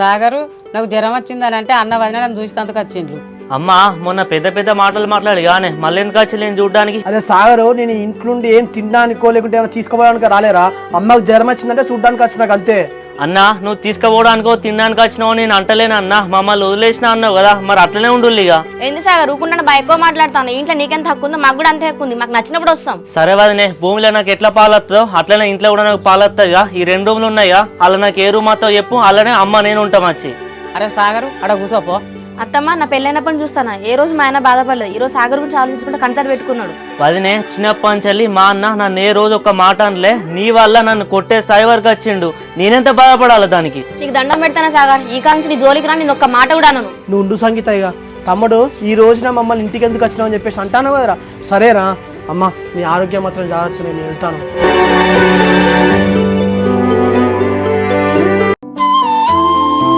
సాగరు నాకు జ్వరం వచ్చిందని అంటే అన్న వదిన నన్ను చూసినందుకు వచ్చిండ్రు. అమ్మా మొన్న పెద్ద పెద్ద మాటలు మాట్లాడి కానీ మళ్ళీ ఎందుకు వచ్చి నేను చూడడానికి? అదే సాగరు, నేను ఇంట్లోండి ఏం తినడానికో లేకుంటే ఏమైనా తీసుకోవడానికి రాలేరా? అమ్మకు జ్వరం వచ్చిందంటే చూడడానికి వచ్చినాక అంతే. అన్నా నువ్వు తీసుకుపోవడానికో తినడానికి వచ్చినావు నేను అంటలేను అన్నా, మమ్మల్ని వదిలేసిన అన్నావు కదా, మరి అట్లనే ఉండుల్లిగా. ఏంది సాగర్ ఊకుండా ఎక్కువ మాట్లాడతాను? ఇంట్లో నీకెంత హక్కు ఉందో మాకు కూడా అంతే హక్కు ఉంది. మాకు నచ్చినప్పుడు వస్తాం. సరే వదినే, భూమిలో నాకు ఎట్లా పాలొస్తుందో అట్లనే ఇంట్లో కూడా నాకు పాలొస్తుందిగా. ఈ 2 రూమ్లు ఉన్నాయిగా, అలా నాకు ఏ రూమ్ అత్తో చెప్పు, అలానే అమ్మ నేను ఉంటాం వచ్చి. అరే సాగరు అక్కడ కూర్చోపో. అత్తమ్మ నా పెళ్ళైనప్పటి చూస్తానా ఏ రోజు మా ఆయన బాధపడలేదు. ఈ రోజు సాగర్ గురించి ఆలోచించుకుంటే కంటారు పెట్టుకున్నాడు. వదినే చిన్నప్పటి నుంచి మా అన్న నన్ను ఏ రోజు ఒక మాట అనలే, నీ వల్ల నన్ను కొట్టే స్థాయి వరకు వచ్చిండు. నేనెంత బాధపడాలి దానికి? నీకు దండం పెడతానా సాగర్, ఈ కాంచి నీ జోలికి రా, నేను ఒక్క మాట కూడా అనను. నువ్వు ఉండు సంగీత, ఇక తమ్ముడు ఈ రోజున మమ్మల్ని ఇంటికి ఎందుకు వచ్చినావు అని చెప్పేసి అంటాను కదరా. సరేరా అమ్మ, నీ ఆరోగ్యం మాత్రం జాగ్రత్త, నేను వెళ్తాను.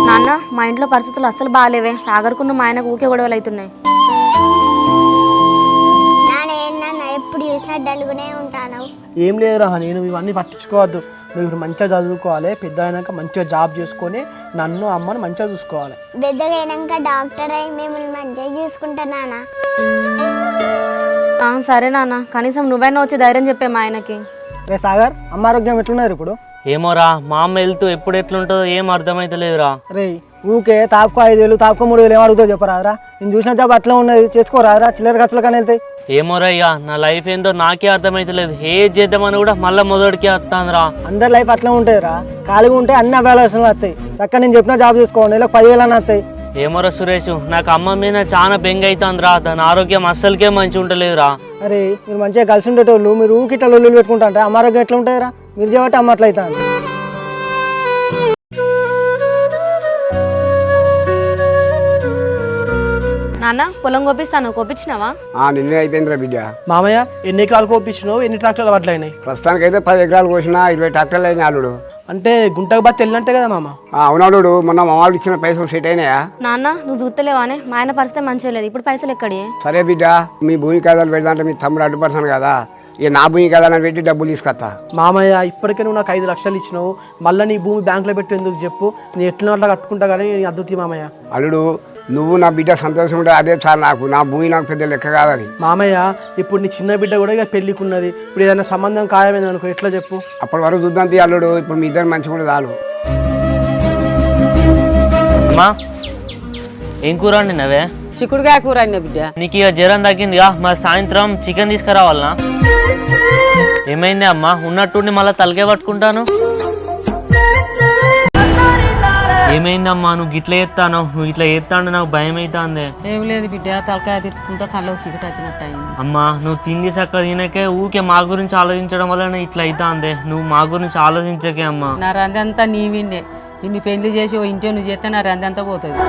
నాన్న మా ఇంట్లో పరిస్థితులు అస్సలు బాగాలేవే. సాగర్కున్న మా ఆయనకు ఊకే గొడవలు అవుతున్నాయి. ఎప్పుడు చూసినా డల్గునే ఉంటాను. ఏం లేదురా, నేను ఇవన్నీ పట్టించుకోవద్దు. నువ్వు ఇప్పుడు మంచిగా చదువుకోవాలి, పెద్ద అయినాక మంచిగా జాబ్ చేసుకొని నన్ను అమ్మని మంచిగా చూసుకోవాలి. పెద్దగా అయినాక డాక్టర్ అయి మిమ్మల్ని మంచిగా చూసుకుంటానా? సరే నాన్న, కనీసం నువ్వైనా వచ్చి ధైర్యం చెప్పే మా ఆయనకి. రే సాగర్, అమ్మ ఆరోగ్యం ఎట్లున్నారు ఇప్పుడు? ఏమోరా, మా అమ్మ వెళ్తూ ఎప్పుడు ఎట్లుంటుందో ఏం అర్థమైతలేదురా. రే ఊకే తాపుకో 5,000 తాపుకో 3,000 ఏం అడుగుతావు చెప్పరాదురా? నేను చూసిన జాబ్ అట్లా ఉన్నది, చేసుకోరాదురా? చిల్లర ఖర్చులు కానీ వెళ్తాయి. ఏమోరా ఇక నా లైఫ్ ఏందో నాకే అర్థమైతలేదు. ఏది చేద్దామని కూడా మళ్ళీ మొదటికి వస్తానురా. అందరి లైఫ్ అట్లా ఉంటాయిరా, ఖాళీగా ఉంటే అన్ని అవేళసలు వస్తాయి. చక్కగా నేను చెప్పిన జాబ్ చేసుకోండి, ఇలా 10,000 అని వస్తాయి. ఏమోరా సురేష్, నాకు అమ్మ మీద చాలా బెంగ అవుతుందిరా. దాని ఆరోగ్యం అస్సలకే మంచి ఉంటలేదురా. అరే మీరు మంచిగా కలిసి ఉండేటోళ్ళు, మీరు ఊకిట్లా లొల్లులు పెట్టుకుంటా అంటే అమ్మ ఆరోగ్యం ఎట్లా ఉంటాయిరా? మీరు చేయబట్టి అమ్మ అట్లా అవుతుంది. నాన్న పొలం కోపిస్తాను, కోపించినావా? నిన్నే అయిపోయిందిరా బిడ్డ. మామయ్య ఎన్ని ఎకరాలు కోపించినావు, ఎన్ని ట్రాక్టర్లు అట్లయినాయి? ప్రస్తుతానికి అయితే 10 ఎకరాలు కోసిన 20 ట్రాక్టర్లు అయినాయి అల్లుడు. అంటే గుంటకు బట్టి వెళ్ళినట్టే కదా మామ. అవునల్లుడు, మొన్న మామూలు ఇచ్చిన పైసలు సెట్ అయినాయా? నాన్న నువ్వు చూస్తలేవానే, మా ఆయన పరిస్థితి మంచిగా లేదు. ఇప్పుడు పైసలు ఎక్కడి? సరే బిడ్డ, మీ భూమి కాదాలు పెడదాంటే మీ తమ్ముడు అడ్డుపడతాను కదా, ఇక నా భూమి కాదని పెట్టి డబ్బులు తీసుకొస్తా. మామయ్య ఇప్పటికే నువ్వు నాకు 5 లక్షలు ఇచ్చినావు, మళ్ళీ నీ భూమి బ్యాంకులో పెట్టి ఎందుకు చెప్పు? నేను ఎట్లా అట్లా కట్టుకుంటా కానీ అద్దుతి మామయ్య. అల్లుడు, నువ్వు నా బిడ్డ సంతోషం ఉంటే అదే చాలు నాకు. నా భూమి నాకు పెద్ద లెక్క కాదని. మామయ్య ఇప్పుడు నీ చిన్న బిడ్డ కూడా ఇక పెళ్ళికి ఉన్నది. ఇప్పుడు ఏదైనా సంబంధం ఖాయమైంది అనుకో, ఎట్లా చెప్పు? అప్పటి వరకు చూద్దాం తీ అల్లుడు. ఇప్పుడు మీ ఇద్దరు మంచిగా ఉంటే చాలు. అమ్మా ఏం కూర అండి నవే? చిక్కుడుకాయ కూర అయిన బిడ్డ. నీకు ఇక జ్వరం తగ్గిందిగా, మరి సాయంత్రం చికెన్ తీసుకురావాలనా? ఏమైంది అమ్మా, ఉన్నట్టుండి మళ్ళీ తలకే పట్టుకుంటాను? ఏమైందమ్మా, నువ్వు గిట్ల ఎత్తాను? నువ్వు ఇట్లా ఎత్తాండు నాకు భయం అవుతుంది. ఏం లేదు బిడ్డ, తలకాయ తిట్టుకుంటా కళ్ళకు చీకటి వచ్చినట్టు అయింది. అమ్మా నువ్వు తిండి చక్క తినకే ఊకే మా గురించి ఆలోచించడం వల్ల ఇట్లా అవుతుంది. నువ్వు మా గురించి ఆలోచించకే అమ్మా. నా రందంతా నీ విన్నే. నిన్ను పెళ్లి చేసి ఓ ఇంట్లో నువ్వు చేస్తే నా రందంతా పోతుంది.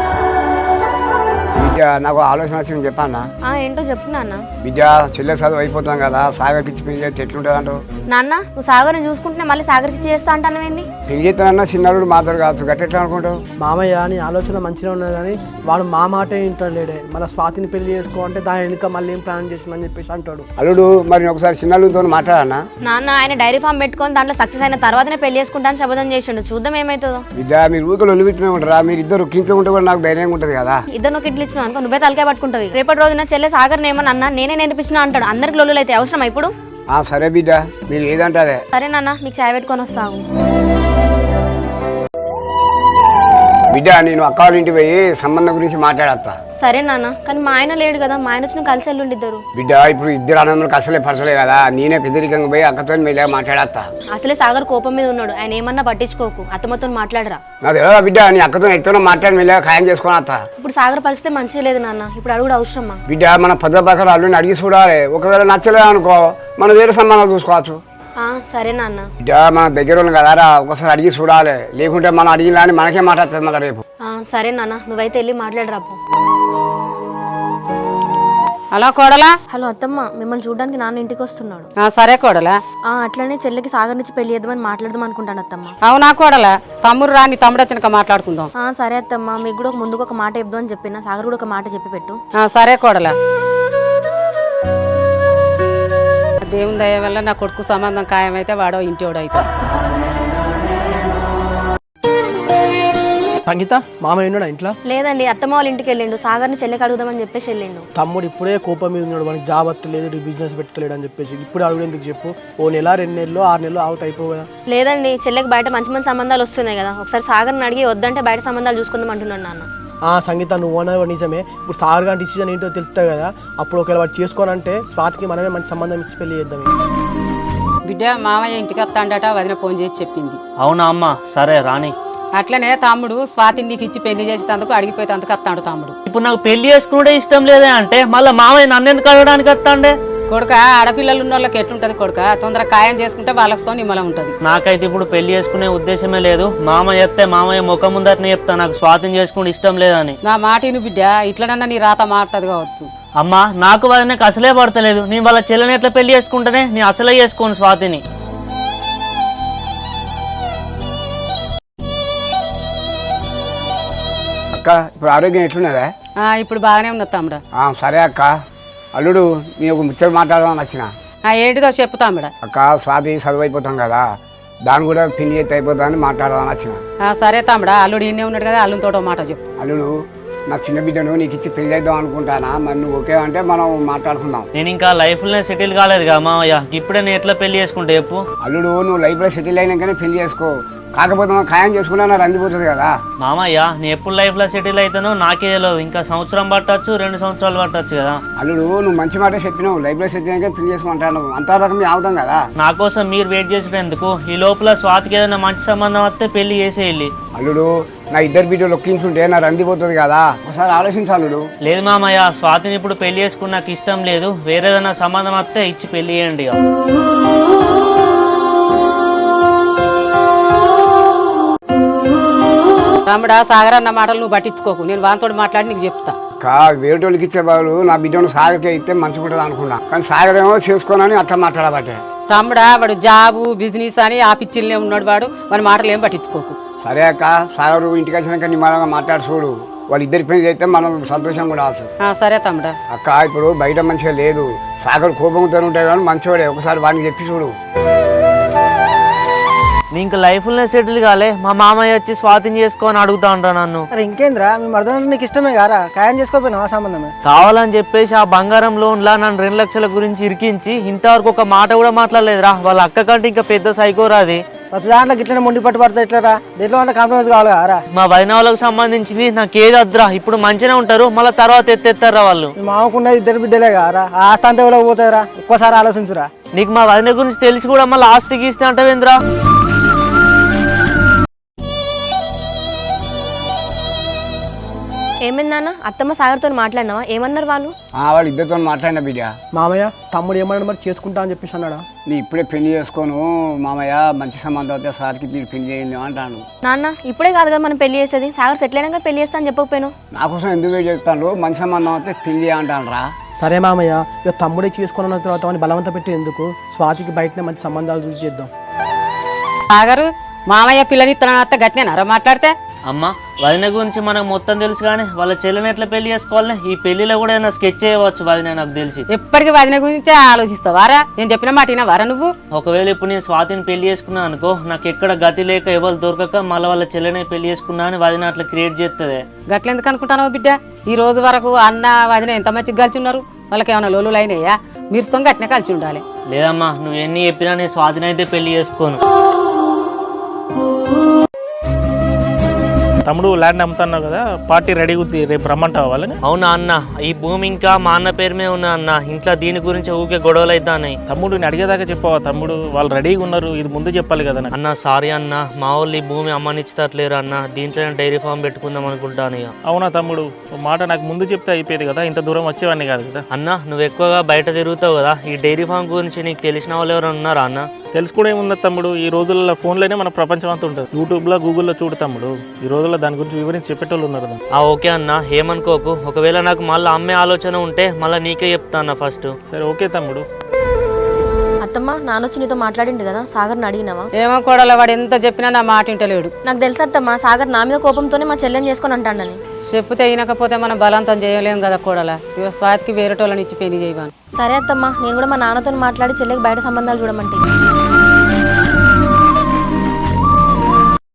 బిడ్డ నాకు ఆలోచన వచ్చింది చెప్పానా? ఏంటో చెప్పు నాన్న. బిడ్డ చెల్లె చదువు అయిపోతాం కదా, సాగర్కి ఇచ్చి పెళ్లి చేస్తే ఎట్లుంటుంది అంటావు? నాన్న నువ్వు సాగర్ని చూసుకుంటే మళ్ళీ సాగర్కి చేస్తా అంటానవేంది? పెళ్లి చేస్తానన్నా చిన్నడు మాత్రం కావచ్చు, గట్టి ఎట్లా అనుకుంటావు? మామయ్య నీ ఆలోచన మంచిగా ఉన్నది కానీ వాడు మా మాటే ఇంటలేడే. మళ్ళీ స్వాతిని పెళ్లి చేసుకో అంటే దాని వెనుక మళ్ళీ ఏం ప్లాన్ చేసిందని చెప్పేసి అంటాడు. అల్లుడు, మరి ఒకసారి చిన్నతో మాట్లాడనా? నాన్న ఆయన డైరీ ఫామ్ పెట్టుకొని దాంట్లో సక్సెస్ అయిన తర్వాతనే పెళ్లి చేసుకుంటాను శబదం చేసిండు. చూద్దాం ఏమవుతుందో. బిడ్డ మీరు ఊరికలు ఒలిపెట్టినే ఉంటారా? మీరు ఇద్దరు కించుకుంటే కూడా నాకు ధైర్యంగా ఉంటుంది కదా. ఇద్దరు నువ్వు ఇడ్లు ఇచ్చినావు అనుకో, నువ్వే తలకాయ పట్టుకుంటావు. రేపటి రోజున చెల్లె సాగర్ ఏమన్నా అన్నా నేనే నేర్పించినా అంటాడు. అందరికి లొల్లులు అయితే అవసరమా ఇప్పుడు? సరే బిడ్డ, మీరు ఏదంటే అదే. సరే నాన్న, నీకు చాయ్ పెట్టుకొని వస్తావు. బిడ్డ నేను అక్క వాళ్ళ ఇంటికి పోయి సంబంధం గురించి మాట్లాడతా. సరే నాన్న, కానీ మా ఆయన లేడు కదా, మా ఆయన వచ్చిన కలిసి వెళ్ళుండి ఇద్దరు. బిడ్డ ఇప్పుడు ఇద్దరు అన్నదమ్ములకు అసలే పరచలే కదా, నేనే పెద్దరికంగా పోయి అక్కతో మెల్లగా మాట్లాడతా. అసలే సాగర్ కోపం మీద ఉన్నాడు, ఆయన ఏమన్నా పట్టించుకోకు, అత్తమ్మతో మాట్లాడరా. నాకు తెలియదా బిడ్డ, నీ అక్కతో ఎక్కడో మాట్లాడి మెల్లగా ఖాయం చేసుకుని వస్తా. ఇప్పుడు సాగర్ పరిస్థితి మంచిగా లేదు నాన్న, ఇప్పుడు అడుగుడు అవసరమా? బిడ్డ మన పద్ద పక్కన అల్లుని అడిగి చూడాలి. ఒకవేళ నచ్చలేదు అనుకో మనం వేరే సంబంధాలు చూసుకోవచ్చు. సరే నాన్న. బిడ్డ మన దగ్గర ఉన్న కదారా, ఒకసారి అడిగి చూడాలి. లేకుంటే మనం అడిగినా అని మనకే మాట్లాడుతుంది మళ్ళీ రేపు. సరే నాన్న, నువ్వైతే వెళ్ళి మాట్లాడరా. హలో కోడలా. హలో అత్తమ్మ, మిమ్మల్ని చూడడానికి నాన్న ఇంటికి వస్తున్నాడు. సరే కోడలా. అట్లనే చెల్లికి సాగర్ నుంచి పెళ్లి చేద్దామని మాట్లాడదాం అనుకుంటాను అత్తమ్మ. అవునా కోడలా, తమ్ముడు రా, నీ తమ్ముడు వచ్చినాక మాట్లాడుకుందాం. సరే అత్తమ్మ, మీకు కూడా ముందుకు ఒక మాట చెప్దాం అని చెప్పిన, సాగర్ కూడా ఒక మాట చెప్పి పెట్టు. సరే కోడలా. దేవుని దయ వల్ల నా కొడుకు సంబంధం ఖాయమైతే వాడో ఇంటోడు అవుతాడు. సంగీత మామయ్య ఉన్నాడా ఇంట్లో? లేదండి, అత్తమ్మ వాళ్ళ ఇంటికి వెళ్ళిండు. సాగర్ని చెల్లెకి అడుగుదామని చెప్పేసి వెళ్ళిండు. తమ్ముడు ఇప్పుడే కోపం మీద ఉన్నాడు, వానికి జాబ్ వస్తలేదు, బిజినెస్ పెట్టలేడు అని చెప్పేసి. ఇప్పుడు అడుగు ఎందుకు చెప్పు? ఓ నెల 2 నెలలు 6 నెలలు ఆవుతా అయిపో కదా. లేదండి, చెల్లెకి బయట మంచి మంచి సంబంధాలు వస్తున్నాయి కదా, ఒకసారి సాగర్ని అడిగి వద్దంటే బయట సంబంధాలు చూసుకుందాం అంటున్నాను నాన్న. సంగీత నువ్వు అన్నది నిజమే. ఇప్పుడు సార్ గారి డిసిజన్ ఏంటో తెలుస్తుంది కదా, అప్పుడు ఒకవేళ వాడు చేసుకోనంటే స్వాతికి మనమే మంచి సంబంధం ఇచ్చి పెళ్లి చేద్దాం. బిడ్డ మామయ్య ఇంటికి వస్తాడట, వదిన ఫోన్ చేసి చెప్పింది. అవునా అమ్మ, సరే రాని. అట్లనే తమ్ముడు స్వాతిని నీకు ఇచ్చి పెళ్లి చేసేందుకు అడిగిపోయేందుకు వస్తాడు తమ్ముడు. ఇప్పుడు నాకు పెళ్లి చేసుకుంటే ఇష్టం లేదే అంటే మళ్ళీ మామయ్య నన్ను ఎందుకు అడగడానికి వస్తాండే? కొడుక ఆడపిల్లలు ఉన్న వాళ్ళకి ఎట్లుంటది కొడుక, తొందరగా ఖాయం చేసుకుంటే వాళ్ళతో నిమ్మలం ఉంటది. నాకైతే ఇప్పుడు పెళ్లి చేసుకునే ఉద్దేశమే లేదు. మామయ్య చెప్తే మామయ్య ముఖం ముందరనే చెప్తా నాకు స్వాతిని చేసుకుంటే ఇష్టం లేదని. నా మాటిను బిడ్డ, ఇట్లనన్నా నీ రాత మారుతుంది కావచ్చు. అమ్మా నాకు వదినకు అసలే పడతలేదు. నేను వాళ్ళ చెల్లెని ఎట్లా పెళ్లి చేసుకుంటేనే నేను అసలే చేసుకోను స్వాతిని. అక్క ఇప్పుడు ఆరోగ్యం ఎట్లున్నదా? ఇప్పుడు బాగానే ఉన్నది తమ్ముడు. సరే అక్క. అల్లుడు నీ ఒక ముచ్చట మాట్లాడదామని వచ్చిన. ఏంటిదో చెప్పు తమ్ముడు. అక్క స్వాతి చదువు అయిపోతాం కదా, దాన్ని కూడా పిన్ని ఎత్తి అయిపోతామని మాట్లాడదామని వచ్చిన. సరే తమ్ముడా, అల్లుడు ఈయనే ఉన్నాడు కదా, అల్లుని తోట మాట చెప్పు. అల్లుడు నా చిన్న బిడ్డను నీకు ఇచ్చి పెళ్లి చేద్దాం అనుకుంటానా, మరి నువ్వు ఓకే అంటే మనం మాట్లాడుకుందాం. నేను ఇంకా లైఫ్లోనే సెటిల్ కాలేదు కదా మామయ్య, ఇప్పుడే నేను ఎట్లా పెళ్లి చేసుకుంటే చెప్పు. అల్లుడు నువ్వు లైఫ్లో సెటిల్ అయినాకనే పెళ్లి చేసుకో, కాకపోతే మనం ఖాయం చేసుకున్నా నాకు అందిపోతుంది కదా. మామయ్య నేను ఎప్పుడు లైఫ్లో సెటిల్ అవుతానో నాకే తెలియదు. ఇంకా సంవత్సరం పట్టచ్చు, 2 సంవత్సరాలు పట్టచ్చు కదా. అల్లుడు నువ్వు మంచి మాట చెప్పినావు, లైఫ్లో సెటిల్ అయినాక పెళ్లి చేసుకుంటాను, అంత రకం అవుతాం కదా. నా కోసం మీరు వెయిట్ చేసేందుకు ఈ లోపల స్వాతికి ఏదైనా మంచి సంబంధం వస్తే పెళ్లి చేసేయాలి. అల్లుడు నా 2 బిడ్డలు ఒక్కించుంటే నాకు అందిపోతుంది కదా, ఒకసారి ఆలోచించాలుడు. లేదు మామయ్య, స్వాతిని ఇప్పుడు పెళ్లి చేసుకుని నాకు ఇష్టం లేదు. వేరేదైనా సంబంధం వస్తే ఇచ్చి పెళ్లి చేయండి. తమ్ముడా, సాగర్ అన్న మాటలు నువ్వు పట్టించుకోకు, నేను వానితో మాట్లాడి నీకు చెప్తా. వేరేటోళ్ళకి ఇచ్చే వాళ్ళు నా బిడ్డను సాగర్కే ఇస్తే మంచిగా ఉంటుంది అనుకున్నా, కానీ సాగర్ ఏమో చేసుకోనని అట్లా మాట్లాడబట్టే. తమ్ముడా, వాడు జాబు బిజినెస్ అని ఆ పిచ్చిల్నే ఉన్నాడు, వాడి మాటలు ఏం పట్టించుకోకు. సరే అక్క, సాగర్ ఇంటికి వచ్చినాక నిమ్మలంగా మాట్లాడి చూడు, వాళ్ళిద్దరి పెళ్లి అయితే మనం సంతోషంగా కూడా ఆసు. సరే తమ్ముడా. అక్క ఇప్పుడు బయట మంచిగా లేదు, సాగర్ కోపంతో ఉంటాయి కానీ మంచివాడే, ఒకసారి వాడిని చెప్పి చూడు. నీకు లైఫ్లోనే సెటిల్ కాలే, మా మామయ్య వచ్చి స్వాతిని చేసుకోని అడుగుతా ఉంటాను నన్ను. ఇంకేంద్రా, మీ మర్దన నీకు ఇష్టమే కదా, ఖాయం చేసుకోపోయినా ఆ సంబంధమే కావాలని చెప్పేసి ఆ బంగారం లోన్లా నన్ను 2 లక్షల గురించి ఇరికించి ఇంతవరకు ఒక మాట కూడా మాట్లాడలేదురా. వాళ్ళ అక్క కంటే ఇంకా పెద్ద సైకోరా అది. ప్రతి దాంట్లో ఇట్లనే మొండి పట్టు పడతాయి, ఇట్లా దేంట్లో అంటే కాంప్రమైజ్ కావాలి కదా. మా వదిన వాళ్ళకి సంబంధించింది నాకు ఏది వద్దురా. ఇప్పుడు మంచిగా ఉంటారు, మళ్ళీ తర్వాత ఎత్తేస్తారా వాళ్ళు. మీ మామకున్న 2 బిడ్డలే కదా, ఆ ఆస్తి అంతా ఎవరో పోతారా, ఒక్కోసారి ఆలోచించురా. నీకు మా వదిన గురించి తెలిసి కూడా మళ్ళీ ఆస్తి గీస్తే అంటావేంద్రా? ఏమైందన్న, అత్తమ్మ సాగర్తో మాట్లాడినావా? ఏమన్నారు వాళ్ళు? వాళ్ళు ఇద్దరితో మాట్లాడిన బిడ్డ. మామయ్య తమ్ముడు ఏమన్నాడు మరి, చేసుకుంటా అని చెప్పేసి అన్నాడా? నీ ఇప్పుడే పెళ్లి చేసుకోను మామయ్య, మంచి సంబంధం అయితే సార్కి మీరు పెళ్లి చేయండి అంటాను. నాన్న ఇప్పుడే కాదు కదా మనం పెళ్లి చేసేది, సాగర్ సెటిల్ అయినాక పెళ్లి చేస్తా అని చెప్పకపోయాను. నా కోసం ఎందుకు వెయిట్ చేస్తాను, మంచి సంబంధం అయితే పెళ్లి అంటాను రా. సరే మామయ్య, ఇక తమ్ముడే చేసుకున్న తర్వాత బలవంత పెట్టి ఎందుకు, స్వాతికి బయటనే మంచి సంబంధాలు చూసి చేద్దాం. సాగరు మామయ్య పిల్లని ఇతర గట్టినేనారా మాట్లాడితే? అమ్మ వదిన గురించి మనకు మొత్తం తెలుసు, కానీ వాళ్ళ చెల్లెని ఎట్లా పెళ్లి చేసుకోవాలని ఈ పెళ్లిలో కూడా ఏదైనా స్కెచ్ చేయవచ్చు వదిన, నాకు తెలిసి. ఎప్పటికీ వదిన గురించే ఆలోచిస్తావారా? నేను చెప్పిన మాట వినవారా నువ్వు? ఒకవేళ ఇప్పుడు నేను స్వాతిని పెళ్లి చేసుకున్నా అనుకో, నాకు ఎక్కడ గతి లేక ఎవరు దొరకక మళ్ళీ వాళ్ళ చెల్లెనే పెళ్లి చేసుకున్నా అని వదిన అట్లా క్రియేట్ చేస్తుంది. గట్లెందుకు అనుకుంటాను బిడ్డ? ఈ రోజు వరకు అన్న వదిన ఎంత మంచిగా కలిసి ఉన్నారు, వాళ్ళకి ఏమైనా లోలులు అయినాయా? మీరు గట్టినే కలిసి ఉండాలి. లేదమ్మా, నువ్వు ఎన్ని చెప్పినా నేను స్వాతిని అయితే పెళ్లి చేసుకోను. తమ్ముడు ల్యాండ్ అమ్ముతున్నావు కదా, పార్టీ రెడీ ఉంది, రేపు రమ్మంటావా వాళ్ళని? అవునా అన్న, ఈ భూమి ఇంకా మా అన్న పేరు మీద ఉన్నా అన్న, ఇంట్లో దీని గురించి ఊకే గొడవలు అవుతాయి. తమ్ముడు నేను అడిగేదాకా చెప్పావా తమ్ముడు? వాళ్ళు రెడీగా ఉన్నారు, ఇది ముందు చెప్పాలి కదా అన్న. సారీ అన్న, మా వాళ్ళు ఈ భూమి అమ్మనిచ్చేటట్లేరు అన్న, దీంట్లో డైరీ ఫామ్ పెట్టుకుందాం అనుకుంటాను. అవునా తమ్ముడు, మాట నాకు ముందు చెప్తే అయిపోయేది కదా, ఇంత దూరం వచ్చేవాడిని కాదు కదా. అన్న నువ్వు ఎక్కువగా బయట తిరుగుతావు కదా, ఈ డైరీ ఫామ్ గురించి నీకు తెలిసిన వాళ్ళు ఎవరైనా ఉన్నారా అన్న? తెలుసుకోవడం ఏముంది తమ్ముడు, ఈ రోజుల్లో ఫోన్లోనే మన ప్రపంచం అంతా ఉంటుంది. యూట్యూబ్లో గూగుల్లో చూడు తమ్ముడు, ఈ రోజుల్లో దాని గురించి వివరించి చెప్పేటోళ్ళు ఉన్నారు. ఓకే అన్న, ఏమనుకోకు. ఒకవేళ నాకు మళ్ళీ అమ్మే ఆలోచన ఉంటే మళ్ళీ నీకే చెప్తా అన్న ఫస్ట్. సరే ఓకే తమ్ముడు. అత్తమ్మ నానొచ్చి నీతో మాట్లాడిండు కదా, సాగర్ని అడిగినావా? ఏమో కోడల, వాడు ఎంత చెప్పినా నా మాట వింటలేడు. నాకు తెలుసు అత్తమ్మ, సాగర్ నా మీద కోపంతోనే మా చెల్లెని చేసుకొని అంటాడని. చెప్తే వినకపోతే మనం బలవంతం చేయలేం కదా కోడల. ఇవ స్వాతికి వేరేటోళ్ళని ఇచ్చి పెళ్లి చేయవాను. సరే అత్తమ్మ, నేను కూడా మా నాన్నతో మాట్లాడి చెల్లెకి బయట సంబంధాలు చూడమంటే.